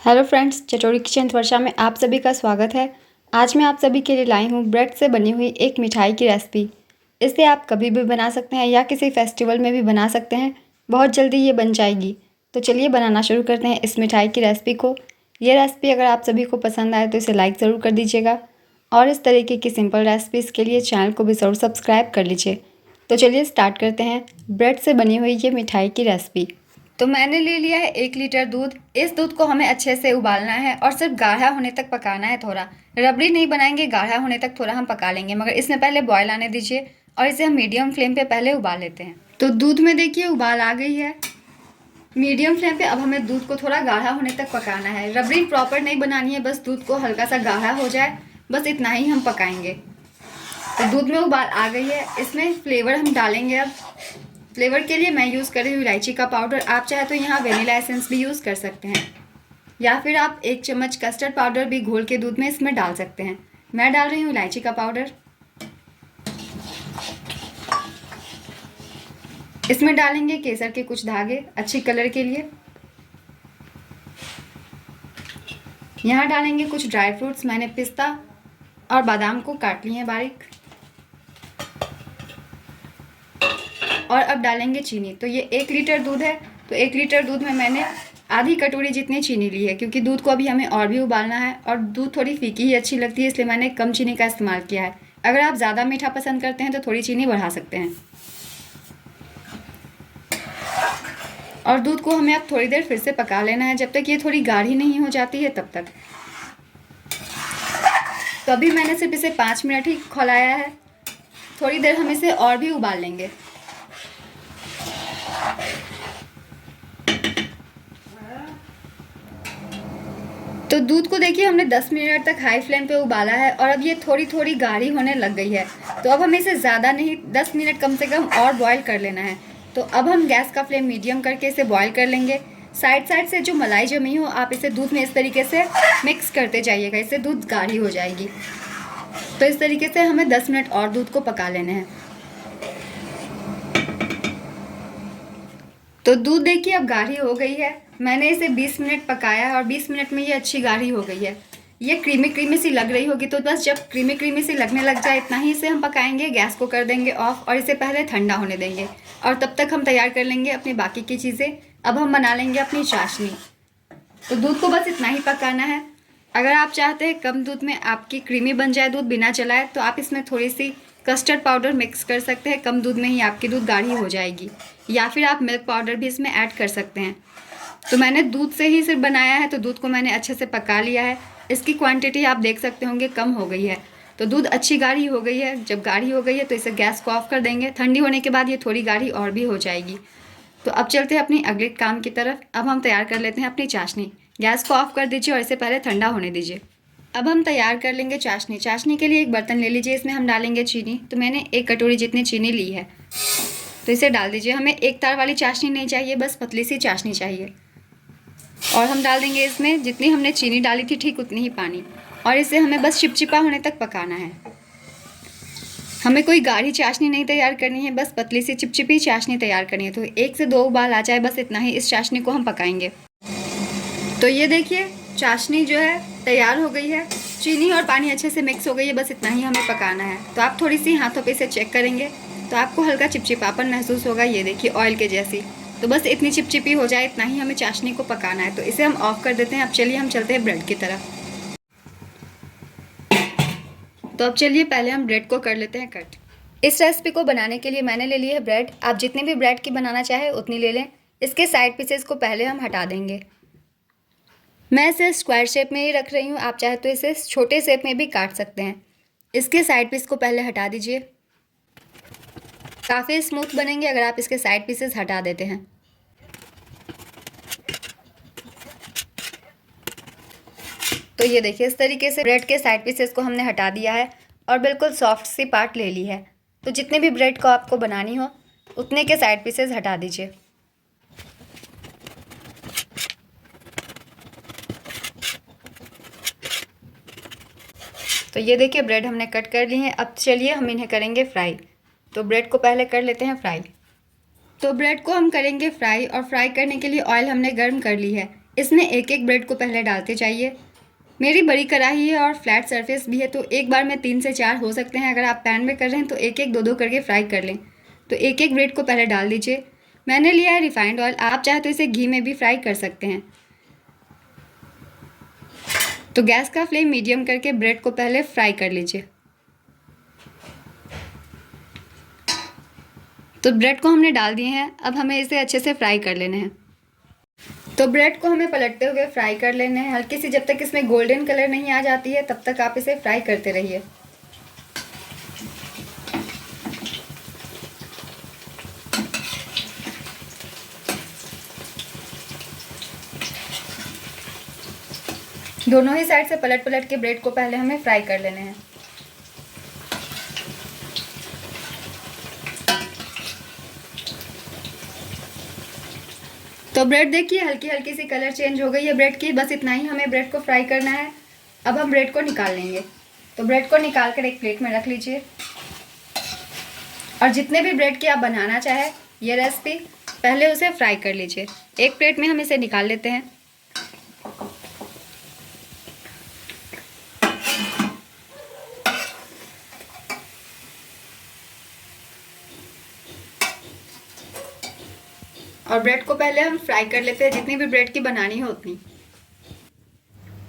Hello friends, चटोरी kitchen वर्षा में आप सभी का स्वागत है। आज मैं आप सभी के लिए लाई हूँ ब्रेड से बनी हुई एक मिठाई की रेसिपी। इसे आप कभी भी बना सकते हैं या किसी फेस्टिवल में भी बना सकते हैं। बहुत जल्दी ये बन जाएगी। तो चलिए बनाना शुरू करते हैं इस मिठाई की रेसिपी को। ये रेसिपी अगर आप सभी को पसंद आए तो इसे लाइक ज़रूर कर दीजिएगा और इस तरीके की सिंपल रेसिपीज़ के लिए चैनल को भी ज़रूर सब्सक्राइब कर लीजिए। तो चलिए स्टार्ट करते हैं ब्रेड से बनी हुई ये मिठाई की रेसिपी। तो मैंने ले लिया है 1 लीटर दूध। इस दूध को हमें अच्छे से उबालना है और सिर्फ गाढ़ा होने तक पकाना है। थोड़ा रबड़ी नहीं बनाएंगे, गाढ़ा होने तक थोड़ा हम पका लेंगे, मगर इसमें पहले बॉयल आने दीजिए और इसे हम मीडियम फ्लेम पे पहले उबाल लेते हैं। तो दूध में देखिए उबाल आ गई है मीडियम फ्लेम पे। अब हमें दूध को थोड़ा गाढ़ा होने तक पकाना है। रबड़ी प्रॉपर नहीं बनानी है, बस दूध को हल्का सा गाढ़ा हो जाए, बस इतना ही हम पकाएंगे। तो दूध में उबाल आ गई है। इसमें फ्लेवर हम डालेंगे। अब फ्लेवर के लिए मैं यूज़ कर रही हूँ इलायची का पाउडर। आप चाहे तो यहाँ वेनिला एसेंस भी यूज़ कर सकते हैं, या फिर आप 1 चम्मच कस्टर्ड पाउडर भी घोल के दूध में इसमें डाल सकते हैं। मैं डाल रही हूँ इलायची का पाउडर। इसमें डालेंगे केसर के कुछ धागे अच्छी कलर के लिए। यहाँ डालेंगे कुछ ड्राई फ्रूट्स। मैंने पिस्ता और बादाम को काट लिए हैं बारीक। और अब डालेंगे चीनी। तो ये 1 लीटर दूध है, तो 1 लीटर दूध में मैंने आधी कटोरी जितनी चीनी ली है, क्योंकि दूध को अभी हमें और भी उबालना है और दूध थोड़ी फीकी ही अच्छी लगती है, इसलिए मैंने कम चीनी का इस्तेमाल किया है। अगर आप ज़्यादा मीठा पसंद करते हैं तो थोड़ी चीनी बढ़ा सकते हैं। और दूध को हमें अब थोड़ी देर फिर से पका लेना है, जब तक ये थोड़ी गाढ़ी नहीं हो जाती है तब तक। तो अभी मैंने सिर्फ इसे 5 मिनट ही खौलाया है। थोड़ी देर हम इसे और भी उबाल लेंगे। तो दूध को देखिए हमने 10 मिनट तक हाई फ्लेम पे उबाला है और अब ये थोड़ी थोड़ी गाढ़ी होने लग गई है। तो अब हमें इसे ज़्यादा नहीं, 10 मिनट कम से कम और बॉईल कर लेना है। तो अब हम गैस का फ्लेम मीडियम करके इसे बॉईल कर लेंगे। साइड से जो मलाई जमी हो आप इसे दूध में इस तरीके से मिक्स करते जाइएगा, इससे दूध गाढ़ी हो जाएगी। तो इस तरीके से हमें 10 मिनट और दूध को पका लेना है। तो दूध देखिए अब गाढ़ी हो गई है। मैंने इसे 20 मिनट पकाया है और 20 मिनट में ये अच्छी गाढ़ी हो गई है। ये क्रीमी क्रीमी सी लग रही होगी, तो बस जब क्रीमी क्रीमी सी लगने लग जाए इतना ही इसे हम पकाएंगे। गैस को कर देंगे ऑफ और इसे पहले ठंडा होने देंगे और तब तक हम तैयार कर लेंगे अपनी बाकी की चीज़ें। अब हम बना लेंगे अपनी चाशनी। तो दूध को बस इतना ही पकाना है। अगर आप चाहते हैं कम दूध में आपकी क्रीमी बन जाए दूध बिना चलाए, तो आप इसमें थोड़ी सी कस्टर्ड पाउडर मिक्स कर सकते हैं। कम दूध में ही आपकी दूध गाढ़ी हो जाएगी, या फिर आप मिल्क पाउडर भी इसमें ऐड कर सकते हैं। तो मैंने दूध से ही सिर्फ बनाया है, तो दूध को मैंने अच्छे से पका लिया है। इसकी क्वांटिटी आप देख सकते होंगे कम हो गई है। तो दूध अच्छी गाढ़ी हो गई है। जब गाढ़ी हो गई है तो इसे गैस को ऑफ कर देंगे। ठंडी होने के बाद ये थोड़ी गाढ़ी और भी हो जाएगी। तो अब चलते हैं अपनी अगले काम की तरफ। अब हम तैयार कर लेते हैं अपनी चाशनी। गैस को ऑफ कर दीजिए और इसे पहले ठंडा होने दीजिए। अब हम तैयार कर लेंगे चाशनी। चाशनी के लिए एक बर्तन ले लीजिए, इसमें हम डालेंगे चीनी। तो मैंने 1 कटोरी जितनी चीनी ली है, तो इसे डाल दीजिए। हमें एक तार वाली चाशनी नहीं चाहिए, बस पतली सी चाशनी चाहिए। और हम डाल देंगे इसमें जितनी हमने चीनी डाली थी ठीक उतनी ही पानी, और इसे हमें बस चिपचिपा होने तक पकाना है। हमें कोई गाढ़ी चाशनी नहीं तैयार करनी है, बस पतली सी चिपचिपी चाशनी तैयार करनी है। तो 1 से 2 उबाल आ जाए, बस इतना ही इस चाशनी को हम पकाएंगे। तो ये देखिए चाशनी जो है तैयार हो गई है। चीनी और पानी अच्छे से मिक्स हो गई है, बस इतना ही हमें पकाना है। तो आप थोड़ी सी हाथों पे इसे चेक करेंगे तो आपको हल्का चिपचिपापन महसूस होगा। ये देखिए ऑयल के जैसी। तो बस इतनी चिपचिपी हो जाए, इतना ही हमें चाशनी को पकाना है। तो इसे हम ऑफ कर देते हैं। अब चलिए हम चलते हैं ब्रेड की तरफ। तो अब चलिए पहले हम ब्रेड को कर लेते हैं कट। इस रेसिपी को बनाने के लिए मैंने ले ली है ब्रेड। आप जितनी भी ब्रेड की बनाना चाहे उतनी ले लें। इसके साइड पीसेस को पहले हम हटा देंगे। मैं इसे स्क्वायर शेप में ही रख रही हूँ, आप चाहे तो इसे छोटे शेप में भी काट सकते हैं। इसके साइड पीस को पहले हटा दीजिए। काफ़ी स्मूथ बनेंगे अगर आप इसके साइड पीसेस हटा देते हैं। तो ये देखिए इस तरीके से ब्रेड के साइड पीसेस को हमने हटा दिया है और बिल्कुल सॉफ्ट सी पार्ट ले ली है। तो जितने भी ब्रेड को आपको बनानी हो उतने के साइड पीसेस हटा दीजिए। तो ये देखिए ब्रेड हमने कट कर ली हैं। अब चलिए हम इन्हें करेंगे फ्राई। तो ब्रेड को पहले कर लेते हैं फ्राई। तो ब्रेड को हम करेंगे फ्राई, और फ्राई करने के लिए ऑयल हमने गर्म कर ली है। इसमें एक एक ब्रेड को पहले डालते जाइए। मेरी बड़ी कढ़ाई है और फ्लैट सरफेस भी है, तो एक बार में 3 से 4 हो सकते हैं। अगर आप पैन में कर रहे हैं तो एक एक दो दो करके फ्राई कर लें। तो एक एक ब्रेड को पहले डाल दीजिए। मैंने लिया है रिफाइंड ऑयल, आप चाहे तो इसे घी में भी फ्राई कर सकते हैं। तो गैस का फ्लेम मीडियम करके ब्रेड को पहले फ्राई कर लीजिए। तो ब्रेड को हमने डाल दिए हैं, अब हमें इसे अच्छे से फ्राई कर लेना है। तो ब्रेड को हमें पलटते हुए फ्राई कर लेना है हल्की सी, जब तक इसमें गोल्डन कलर नहीं आ जाती है तब तक आप इसे फ्राई करते रहिए। दोनों ही साइड से पलट पलट के ब्रेड को पहले हमें फ्राई कर लेने हैं। तो ब्रेड देखिए हल्की हल्की सी कलर चेंज हो गई है ब्रेड की, बस इतना ही हमें ब्रेड को फ्राई करना है। अब हम ब्रेड को निकाल लेंगे। तो ब्रेड को निकाल कर एक प्लेट में रख लीजिए और जितने भी ब्रेड की आप बनाना चाहे ये रेसिपी पहले उसे फ्राई कर लीजिए। एक प्लेट में हम इसे निकाल लेते हैं। और ब्रेड को पहले हम फ्राई कर लेते हैं, जितनी भी ब्रेड की बनानी हो उतनी।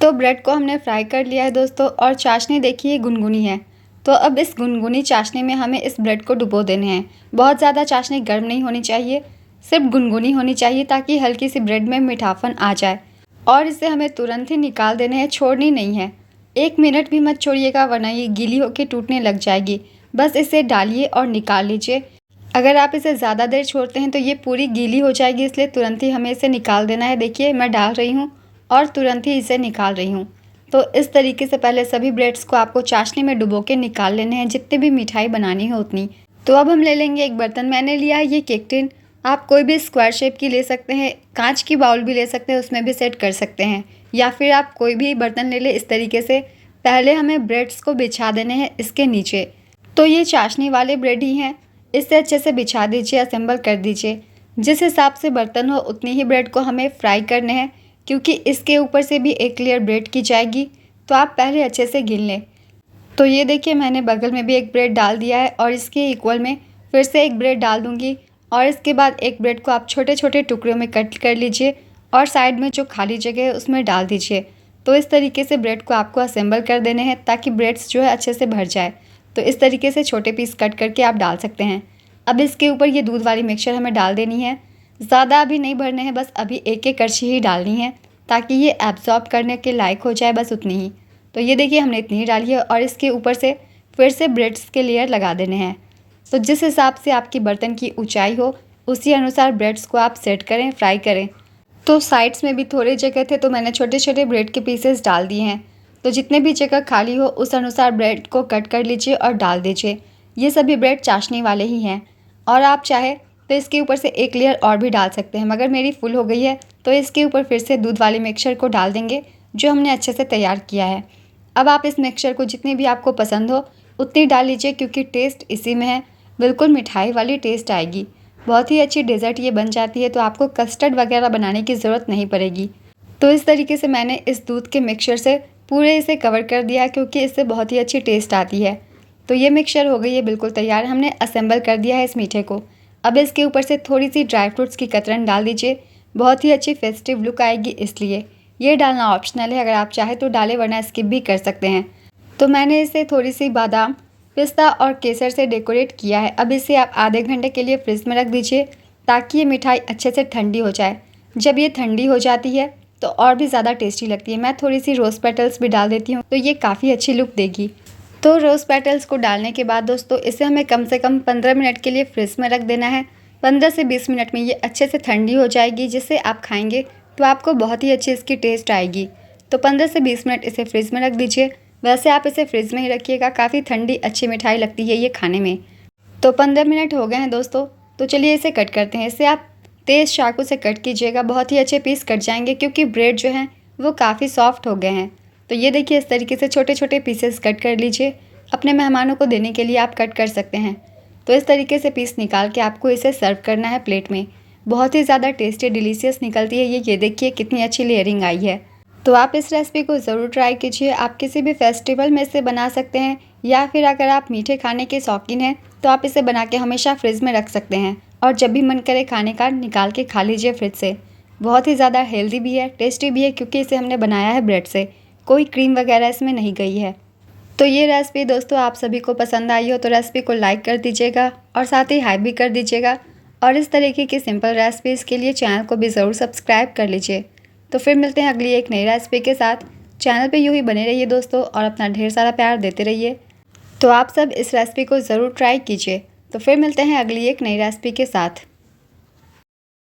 तो ब्रेड को हमने फ्राई कर लिया है दोस्तों, और चाशनी देखिए गुनगुनी है। तो अब इस गुनगुनी चाशनी में हमें इस ब्रेड को डुबो देने हैं। बहुत ज़्यादा चाशनी गर्म नहीं होनी चाहिए, सिर्फ गुनगुनी होनी चाहिए ताकि हल्की सी ब्रेड में मीठापन आ जाए। और इसे हमें तुरंत ही निकाल देने हैं, छोड़नी नहीं है। 1 मिनट भी मत छोड़िएगा वरना ये गीली होकर टूटने लग जाएगी। बस इसे डालिए और निकाल लीजिए। अगर आप इसे ज़्यादा देर छोड़ते हैं तो ये पूरी गीली हो जाएगी, इसलिए तुरंत ही हमें इसे निकाल देना है। देखिए मैं डाल रही हूँ और तुरंत ही इसे निकाल रही हूँ। तो इस तरीके से पहले सभी ब्रेड्स को आपको चाशनी में डुबो के निकाल लेने हैं, जितनी भी मिठाई बनानी हो उतनी। तो अब हम ले लेंगे एक बर्तन। मैंने लिया है ये केक टिन, आप कोई भी स्क्वायर शेप की ले सकते हैं, कांच की बाउल भी ले सकते हैं, उसमें भी सेट कर सकते हैं, या फिर आप कोई भी बर्तन ले लें। इस तरीके से पहले हमें ब्रेड्स को बिछा देने हैं इसके नीचे। तो ये चाशनी वाले ब्रेड ही हैं, इससे अच्छे से बिछा दीजिए, असेंबल कर दीजिए। जिस हिसाब से बर्तन हो उतनी ही ब्रेड को हमें फ्राई करने हैं, क्योंकि इसके ऊपर से भी एक लेयर ब्रेड की जाएगी। तो आप पहले अच्छे से गिन लें। तो ये देखिए मैंने बगल में भी एक ब्रेड डाल दिया है और इसके इक्वल में फिर से एक ब्रेड डाल दूँगी। और इसके बाद एक ब्रेड को आप छोटे छोटे टुकड़ों में कट कर लीजिए और साइड में जो खाली जगह है उसमें डाल दीजिए। तो इस तरीके से ब्रेड को आपको असेंबल कर देने हैं ताकि ब्रेड्स जो है अच्छे से भर जाए। तो इस तरीके से छोटे पीस कट करके आप डाल सकते हैं। अब इसके ऊपर ये दूध वाली मिक्सचर हमें डाल देनी है। ज़्यादा अभी नहीं भरने हैं, बस अभी एक एक करछी ही डालनी है ताकि ये एब्जॉर्ब करने के लायक हो जाए, बस उतनी ही। तो ये देखिए हमने इतनी ही डाली है और इसके ऊपर से फिर से ब्रेड्स के लेयर लगा देने हैं। तो जिस हिसाब से आपकी बर्तन की ऊंचाई हो उसी अनुसार ब्रेड्स को आप सेट करें, फ्राई करें। तो साइड्स में भी थोड़ी जगह थे तो मैंने छोटे छोटे ब्रेड के पीसेस डाल दिए हैं। तो जितने भी जगह खाली हो उस अनुसार ब्रेड को कट कर लीजिए और डाल दीजिए। ये सभी ब्रेड चाशनी वाले ही हैं, और आप चाहे तो इसके ऊपर से एक लेयर और भी डाल सकते हैं, मगर मेरी फुल हो गई है तो इसके ऊपर फिर से दूध वाली मिक्सचर को डाल देंगे जो हमने अच्छे से तैयार किया है। अब आप इस मिक्सचर को जितनी भी आपको पसंद हो उतनी डाल लीजिए, क्योंकि टेस्ट इसी में है, बिल्कुल मिठाई वाली टेस्ट आएगी। बहुत ही अच्छी डेज़र्ट ये बन जाती है, तो आपको कस्टर्ड वगैरह बनाने की ज़रूरत नहीं पड़ेगी। तो इस तरीके से मैंने इस दूध के मिक्सचर से पूरे इसे कवर कर दिया, क्योंकि इससे बहुत ही अच्छी टेस्ट आती है। तो ये मिक्सचर हो गई है बिल्कुल तैयार, हमने असेंबल कर दिया है इस मीठे को। अब इसके ऊपर से थोड़ी सी ड्राई फ्रूट्स की कतरन डाल दीजिए, बहुत ही अच्छी फेस्टिव लुक आएगी, इसलिए ये डालना ऑप्शनल है, अगर आप चाहे तो डालें वरना स्किप भी कर सकते हैं। तो मैंने इसे थोड़ी सी बादाम, पिस्ता और केसर से डेकोरेट किया है। अब इसे आप आधे घंटे के लिए फ्रिज में रख दीजिए ताकि ये मिठाई अच्छे से ठंडी हो जाए। जब ये ठंडी हो जाती है तो और भी ज़्यादा टेस्टी लगती है। मैं थोड़ी सी रोज़ पेटल्स भी डाल देती हूँ तो ये काफ़ी अच्छी लुक देगी। तो रोज़ पेटल्स को डालने के बाद दोस्तों इसे हमें कम से कम 15 मिनट के लिए फ्रिज में रख देना है। 15 से 20 मिनट में ये अच्छे से ठंडी हो जाएगी, जिससे आप खाएंगे तो आपको बहुत ही अच्छी इसकी टेस्ट आएगी। तो 15 से 20 मिनट इसे फ्रिज में रख दीजिए। वैसे आप इसे फ्रिज में ही रखिएगा, काफ़ी ठंडी अच्छी मिठाई लगती है ये खाने में। तो 15 मिनट हो गए हैं दोस्तों, तो चलिए इसे कट करते हैं। इसे आप तेज़ चाकू से कट कीजिएगा, बहुत ही अच्छे पीस कट जाएंगे, क्योंकि ब्रेड जो हैं वो काफ़ी सॉफ्ट हो गए हैं। तो ये देखिए इस तरीके से छोटे छोटे पीसेस कट कर लीजिए। अपने मेहमानों को देने के लिए आप कट कर सकते हैं। तो इस तरीके से पीस निकाल के आपको इसे सर्व करना है प्लेट में। बहुत ही ज़्यादा टेस्टी डिलीशियस निकलती है ये देखिए कितनी अच्छी लेयरिंग आई है। तो आप इस रेसिपी को ज़रूर ट्राई कीजिए। आप किसी भी फेस्टिवल में इसे बना सकते हैं या फिर अगर आप मीठे खाने के शौकीन हैं तो आप इसे बना के हमेशा फ्रिज में रख सकते हैं और जब भी मन करे खाने का निकाल के खा लीजिए फ्रिज से। बहुत ही ज़्यादा हेल्दी भी है, टेस्टी भी है क्योंकि इसे हमने बनाया है ब्रेड से, कोई क्रीम वगैरह इसमें नहीं गई है। तो ये रेसिपी दोस्तों आप सभी को पसंद आई हो तो रेसिपी को लाइक कर दीजिएगा और साथ ही हाइप भी कर दीजिएगा और इस तरीके की सिंपल रेसिपीज़ के लिए चैनल को भी ज़रूर सब्सक्राइब कर लीजिए। तो फिर मिलते हैं अगली एक नई रेसिपी के साथ। चैनल पे यूँ ही बने रहिए दोस्तों और अपना ढेर सारा प्यार देते रहिए। तो आप सब इस रेसिपी को ज़रूर ट्राई कीजिए। तो फिर मिलते हैं अगली एक नई रेसिपी के साथ।